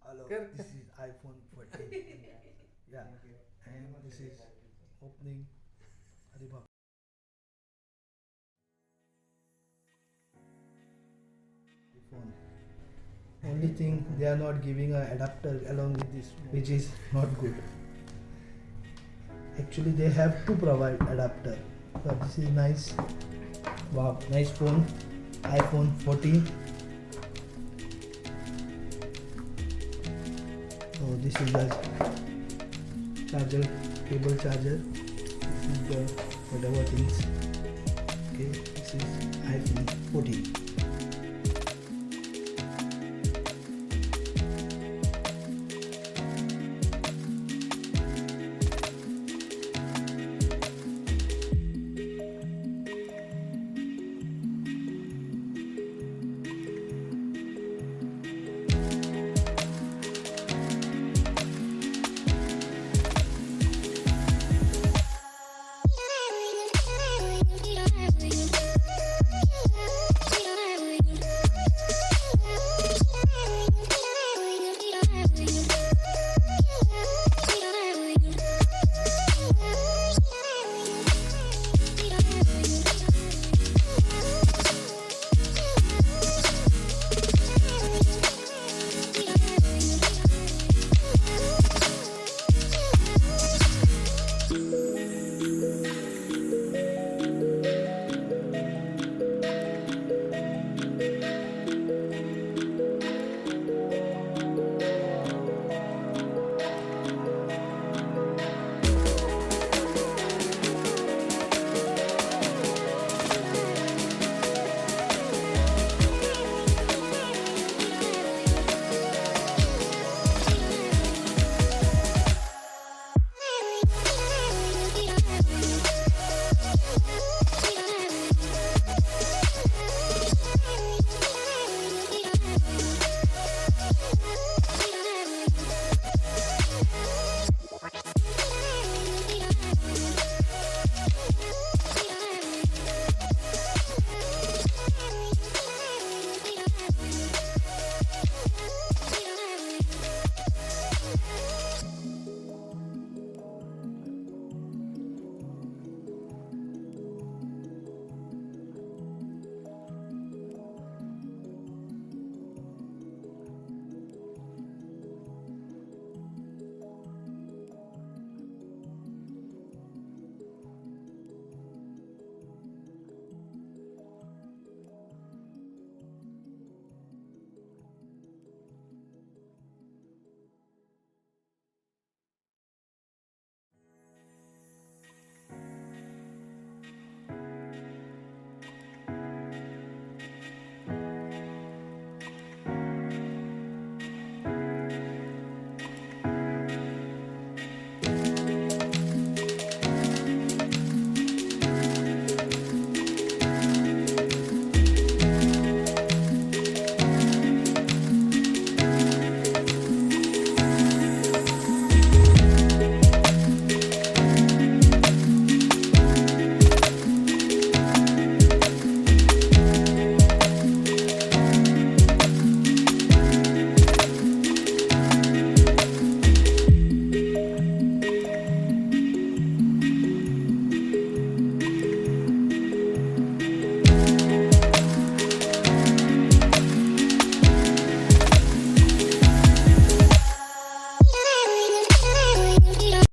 Hello, Good. this is iPhone 14. Yeah, and this is opening. Arey baap. Phone. Only thing they are not giving a adapter along with this, which is not good. Actually, they have to provide adapter. But this is nice. Wow, nice phone. iPhone 14. So this is the charger, cable charger. This is the whatever things.